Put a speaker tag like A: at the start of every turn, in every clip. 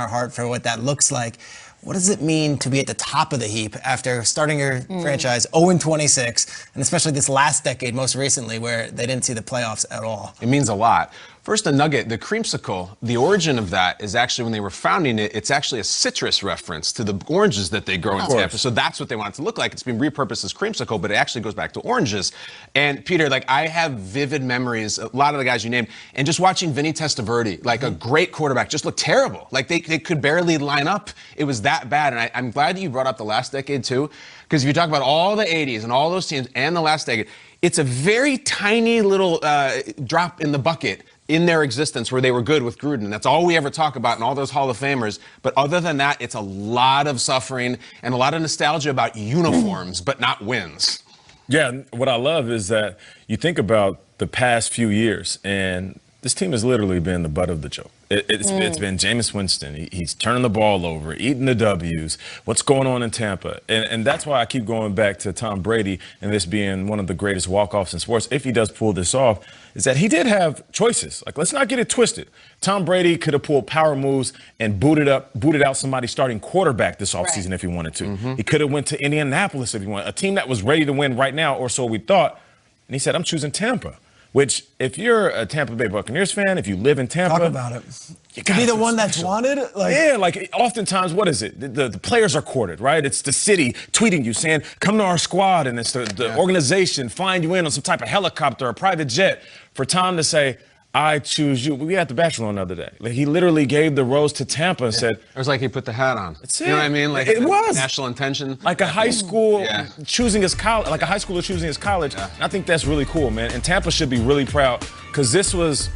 A: our heart for what that looks like. What does it mean to be at the top of the heap after starting your franchise 0-26, and especially this last decade, most recently, where they didn't see the playoffs at all?
B: It means a lot. First, the nugget, the creamsicle, the origin of that is actually when they were founding it, it's actually a citrus reference to the oranges that they grow in Tampa. So that's what they want it to look like. It's been repurposed as creamsicle, but it actually goes back to oranges. And Peter, like, I have vivid memories, a lot of the guys you named, and just watching Vinny Testaverde, like a great quarterback, just looked terrible. Like they could barely line up. It was that bad. And I'm glad that you brought up the last decade too, because if you talk about all the 80s and all those teams and the last decade, it's a very tiny little drop in the bucket in their existence where they were good with Gruden. That's all we ever talk about and all those Hall of Famers. But other than that, it's a lot of suffering and a lot of nostalgia about uniforms, but not wins.
C: Yeah, what I love is that you think about the past few years, and this team has literally been the butt of the joke. It's been Jameis Winston. He's turning the ball over, eating the W's. What's going on in Tampa? And that's why I keep going back to Tom Brady and this being one of the greatest walk-offs in sports, if he does pull this off, is that he did have choices. Like, let's not get it twisted. Tom Brady could have pulled power moves and booted out somebody starting quarterback this offseason if he wanted to. He could have went to Indianapolis if he wanted, a team that was ready to win right now, or so we thought. And he said, I'm choosing Tampa. Which, if you're a Tampa Bay Buccaneers fan, if you live in Tampa,
A: talk about it. You could be the one that's wanted. Like,
C: yeah, like oftentimes, what is it? The players are courted, right? It's the city tweeting you saying, "Come to our squad," and it's the organization flying you in on some type of helicopter or private jet. For Tom to say, I choose you. We had the Bachelor the other day. Like, he literally gave the rose to Tampa and said,
B: it was like he put the hat on.
C: That's it.
B: You know what I mean? Like,
C: it was
B: national intention.
C: Like a high school choosing his college, like a high schooler choosing his college. And I think that's really cool, man. And Tampa should be really proud because this was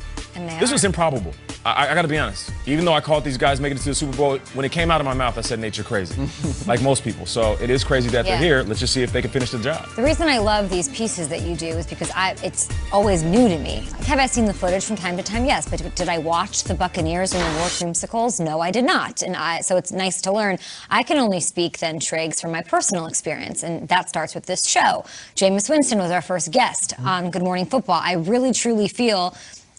C: improbable. I got to be honest. Even though I called these guys making it to the Super Bowl, when it came out of my mouth, I said nature crazy, like most people. So it is crazy that they're here. Let's just see if they can finish the job.
D: The reason I love these pieces that you do is because it's always new to me. Have I seen the footage from time to time? Yes. But did I watch the Buccaneers when they wore creamsicles? No, I did not. And so it's nice to learn. I can only speak then, Triggs, from my personal experience, and that starts with this show. Jameis Winston was our first guest on Good Morning Football. I really, truly feel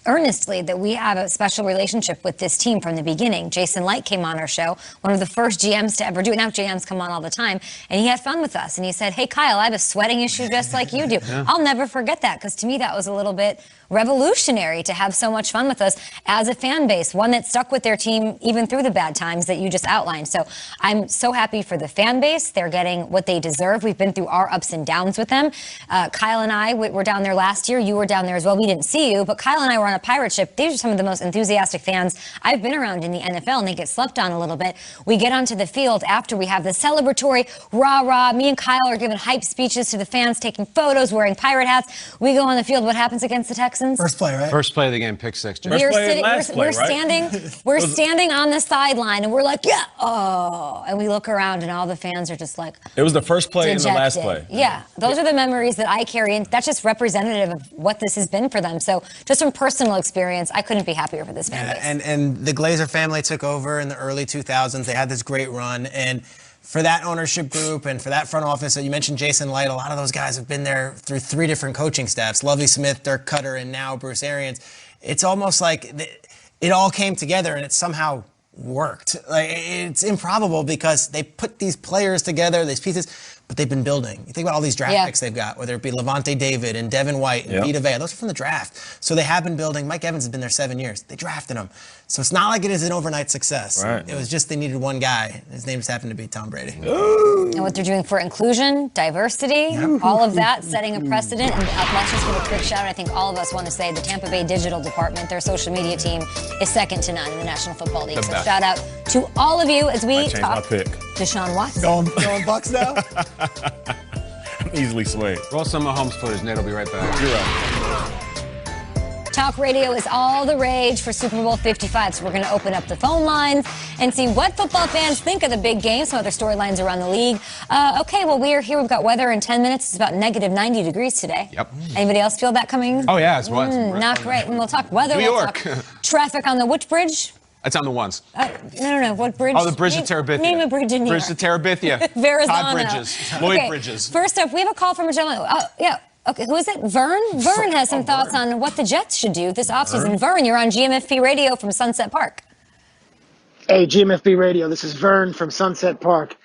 D: earnestly that we have a special relationship with this team from the beginning. Jason Light came on our show, one of the first GMs to ever do it. Now GMs come on all the time, and he had fun with us. And he said, hey, Kyle, I have a sweating issue just like you do. I'll never forget that, because to me that was a little bit revolutionary to have so much fun with us as a fan base, one that stuck with their team even through the bad times that you just outlined. So I'm so happy for the fan base. They're getting what they deserve. We've been through our ups and downs with them. Kyle and I were down there last year. You were down there as well. We didn't see you, but Kyle and I were on a pirate ship. These are some of the most enthusiastic fans I've been around in the NFL, and they get slept on a little bit. We get onto the field after we have the celebratory rah-rah. Me and Kyle are giving hype speeches to the fans, taking photos, wearing pirate hats. We go on the field. What happens against the Texans?
A: First play, right?
B: First play of the game, pick six.
D: We're standing on the sideline, and we're like, and we look around, and all the fans are just like,
C: it was the first play and the last play.
D: Yeah, those are the memories that I carry, and that's just representative of what this has been for them. So just from personal experience, I couldn't be happier for this fan base.
A: And the Glazer family took over in the early 2000s. They had this great run, and for that ownership group and for that front office, you mentioned Jason Light, a lot of those guys have been there through 3 different coaching staffs, Lovie Smith, Dirk Cutter, and now Bruce Arians. It's almost like it all came together and it somehow worked. Like, it's improbable because they put these players together, these pieces, but they've been building. You think about all these draft picks they've got, whether it be Levante David and Devin White and Vita Vea. Those are from the draft. So they have been building. Mike Evans has been there 7 years. They drafted him. So it's not like it is an overnight success. Right. It was just they needed one guy. His name just happened to be Tom Brady.
D: And what they're doing for inclusion, diversity, all of that, setting a precedent. And let's just give a quick shout out. I think all of us want to say the Tampa Bay Digital Department, their social media team, is second to none in the National Football League. So shout out to all of you as we talk Deshaun Watson.
A: Going Bucks now?
C: Easily swayed.
B: Roll some Mahomes footage. Nate will be right back.
C: You're right.
D: Talk radio is all the rage for Super Bowl 55, so we're going to open up the phone lines and see what football fans think of the big game, some other storylines around the league. Okay, well, we are here. We've got weather in 10 minutes. It's about negative 90 degrees today.
B: Yep.
D: Anybody else feel that coming?
B: Oh, yeah, it's what?
D: Not great. And we'll talk weather.
B: New York.
D: We'll talk traffic on the which bridge?
B: It's on the ones.
D: No. What bridge?
B: Oh, the bridge to Terabithia.
D: Name a bridge in New York.
B: Bridge to Terabithia.
D: Verrazano.
B: Todd Bridges. Lloyd Bridges.
D: First up, we have a call from a gentleman. Okay, who is it? Vern? Vern has some thoughts on what the Jets should do this offseason. Vern, you're on GMFP Radio from Sunset Park.
E: Hey, GMFB Radio. This is Vern from Sunset Park.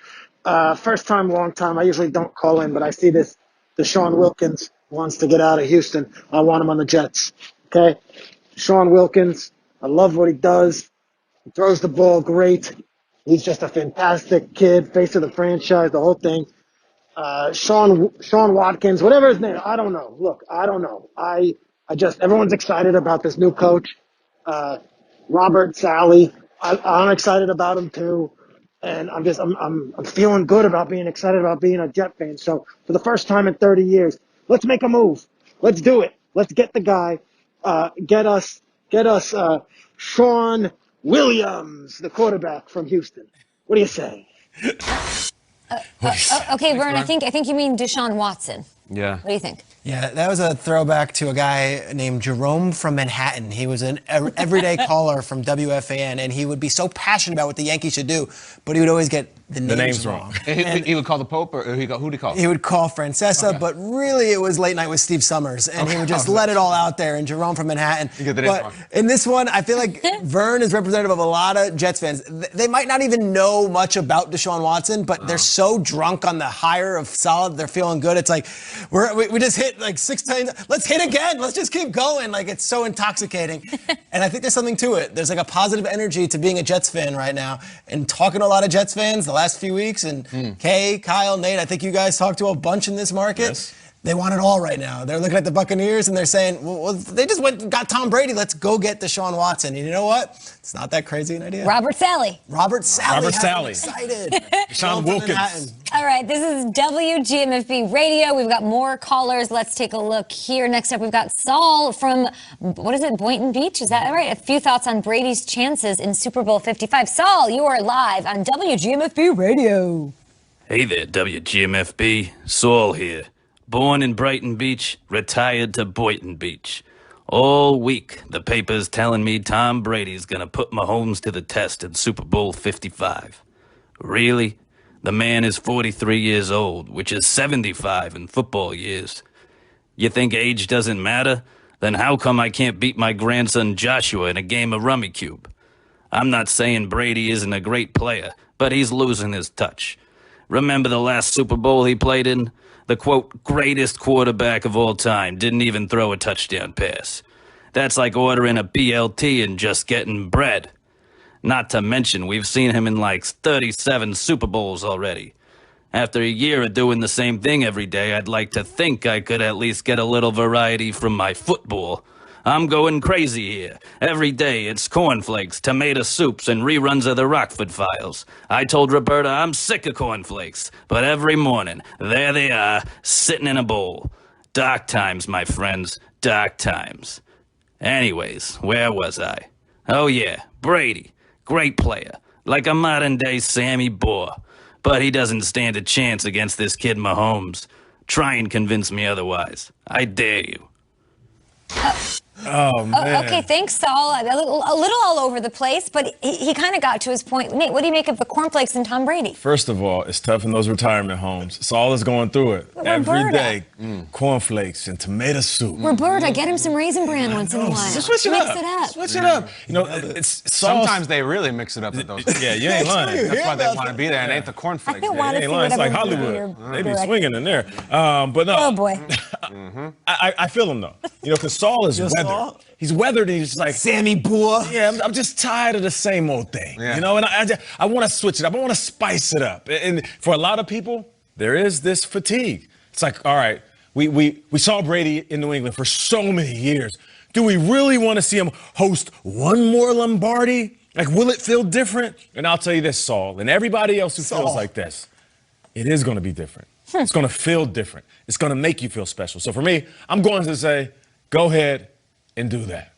E: First time, long time. I usually don't call in, but I see this. Deshaun Wilkins wants to get out of Houston. I want him on the Jets. Okay? Deshaun Wilkins, I love what he does. He throws the ball great. He's just a fantastic kid, face of the franchise, the whole thing. Sean Watkins, whatever his name, I don't know. Look, I don't know. I just, everyone's excited about this new coach. Robert Sally, I'm excited about him too, and I'm feeling good about being excited about being a Jet fan. So for the first time in 30 years, let's make a move. Let's do it. Let's get the guy. Get us Sean Williams, the quarterback from Houston. What do you say?
D: Okay, Vern, I think you mean Deshaun Watson.
B: Yeah.
D: What do you think?
A: Yeah, that was a throwback to a guy named Jerome from Manhattan. He was an everyday caller from WFAN, and he would be so passionate about what the Yankees should do, but he would always get the names wrong.
B: He would call the Pope, or who'd he call?
A: He would call Francesa, but really it was Late Night with Steve Summers, and he would just let it all out there, and Jerome from Manhattan.
B: You get the names
A: But
B: wrong.
A: in this one, I feel like Vern is representative of a lot of Jets fans. They might not even know much about Deshaun Watson, but they're so drunk on the hire of solid, they're feeling good. It's like, we just hit like 6 times. Let's hit again. Let's just keep going. Like, it's so intoxicating. And I think there's something to it. There's like a positive energy to being a Jets fan right now. And talking to a lot of Jets fans the last few weeks, and Kay, Kyle, Nate, I think you guys talked to a bunch in this market.
C: Yes.
A: They want it all right now. They're looking at the Buccaneers and they're saying, well, they just went and got Tom Brady. Let's go get Deshaun Watson. And you know what? It's not that crazy an idea.
D: Robert Sally.
A: Robert Sally.
C: Robert
A: has
C: Sally.
A: me excited.
C: Deshaun Wilkins.
D: All right, this is WGMFB Radio. We've got more callers. Let's take a look here. Next up, we've got Saul from, what is it, Boynton Beach? Is that right? A few thoughts on Brady's chances in Super Bowl 55. Saul, you are live on WGMFB Radio.
F: Hey there, WGMFB. Saul here. Born in Brighton Beach, retired to Boynton Beach. All week, the paper's telling me Tom Brady's gonna put Mahomes to the test in Super Bowl 55. Really? The man is 43 years old, which is 75 in football years. You think age doesn't matter? Then how come I can't beat my grandson Joshua in a game of Rummy Cube? I'm not saying Brady isn't a great player, but he's losing his touch. Remember the last Super Bowl he played in? The, quote, greatest quarterback of all time didn't even throw a touchdown pass. That's like ordering a BLT and just getting bread. Not to mention, we've seen him in like 37 Super Bowls already. After a year of doing the same thing every day, I'd like to think I could at least get a little variety from my football. I'm going crazy here. Every day it's cornflakes, tomato soups, and reruns of the Rockford Files. I told Roberta I'm sick of cornflakes, but every morning, there they are, sitting in a bowl. Dark times, my friends, dark times. Anyways, where was I? Oh yeah, Brady. Great player. Like a modern-day Sammy Bohr. But he doesn't stand a chance against this kid Mahomes. Try and convince me otherwise. I dare you.
C: Oh, man.
D: Okay, thanks, Saul. A little all over the place, but he kind of got to his point. Nate, what do you make of the cornflakes and Tom Brady?
C: First of all, it's tough in those retirement homes. Saul is going through it every day. Cornflakes and tomato soup.
D: Roberta, get him some Raisin Bran once in a while.
C: Switch it
D: Mix
C: up.
D: it up.
C: Switch it up. You know, it's Saul's.
B: Sometimes they really mix it up at those.
C: Yeah, you ain't lying.
B: That's why they want to be there and ain't the cornflakes.
D: I don't want
C: It
D: to
C: ain't
D: see
C: lying. It's like
D: whatever
C: Hollywood. They be
D: direct.
C: swinging in there. But no.
D: Oh, boy.
C: I feel him though. You know, because Saul is weathered.
A: Saul?
C: He's weathered. And he's like
A: Sammy Bohr.
C: Yeah, I'm just tired of the same old thing.
B: Yeah.
C: You know, and I want to switch it up. I want to spice it up. And for a lot of people, there is this fatigue. It's like, all right, we saw Brady in New England for so many years. Do we really want to see him host one more Lombardi? Like, will it feel different? And I'll tell you this, Saul, and everybody else who feels like this, it is going to be different. It's going to feel different. It's going to make you feel special. So for me, I'm going to say, go ahead and do that.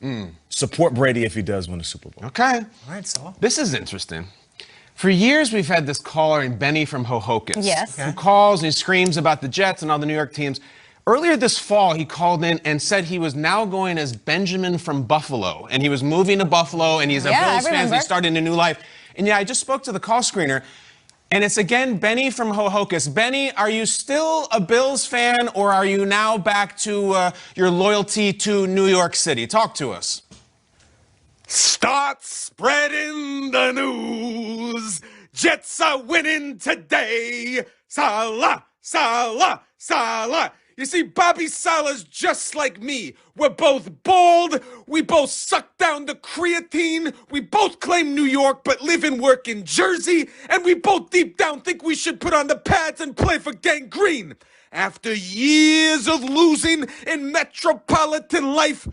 C: Support Brady if he does win a Super Bowl.
B: Okay.
A: All right, Saul.
B: This is interesting. For years, we've had this caller named Benny from Hohokus.
D: Yes.
B: Who calls and he screams about the Jets and all the New York teams. Earlier this fall, he called in and said he was now going as Benjamin from Buffalo. And he was moving to Buffalo, and he's a
D: Yeah, I
B: Bills fan.
D: remember.
B: He's starting a new life. And yeah, I just spoke to the call screener. And it's again Benny from Hohokus. Benny, are you still a Bills fan, or are you now back to your loyalty to New York City? Talk to us.
G: Start spreading the news. Jets are winning today. Salah, Salah, Salah. You see, Bobby Salah's just like me. We're both bald. We both suck down the creatine. We both claim New York but live and work in Jersey. And we both deep down think we should put on the pads and play for gangrene. After years of losing in metropolitan life,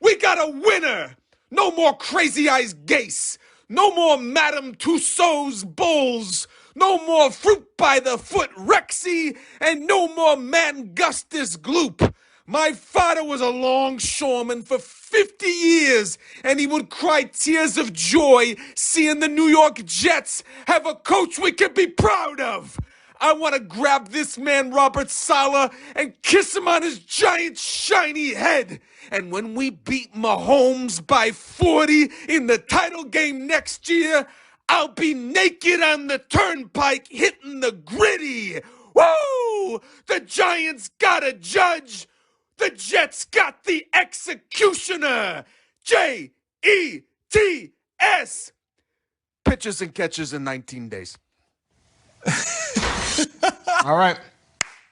G: we got a winner. No more Crazy Eyes Gase. No more Madame Tussauds Bulls. No more Fruit by the Foot Rexy. And no more Mangustus Gloop. My father was a longshoreman for 50 years, and he would cry tears of joy seeing the New York Jets have a coach we can be proud of. I want to grab this man, Robert Saleh, and kiss him on his giant, shiny head. And when we beat Mahomes by 40 in the title game next year, I'll be naked on the turnpike hitting the gritty. Woo! The Giants got a judge. The Jets got the executioner. Jets. Pitches and catches in 19 days.
B: All right.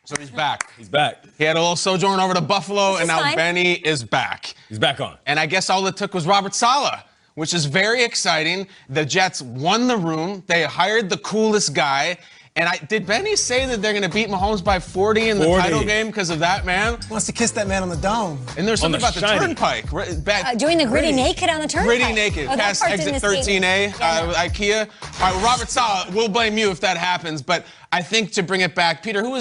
B: So he's back.
C: He's back.
B: He had a little sojourn over to Buffalo, and now
D: fine.
B: Benny is back.
C: He's back on.
B: And I guess all it took was Robert Saleh, which is very exciting. The Jets won the room. They hired the coolest guy. And did Benny say that they're going to beat Mahomes by 40 in the title game because of that, man?
A: Wants to kiss that man on the dome.
B: And there's something about the turnpike.
D: Doing the gritty naked on the turnpike.
B: Gritty naked,
D: Oh, that
B: past
D: part
B: exit
D: didn't escape
B: 13A, IKEA. All right, well, Robert Saleh, we'll blame you if that happens. But I think to bring it back, Peter, who is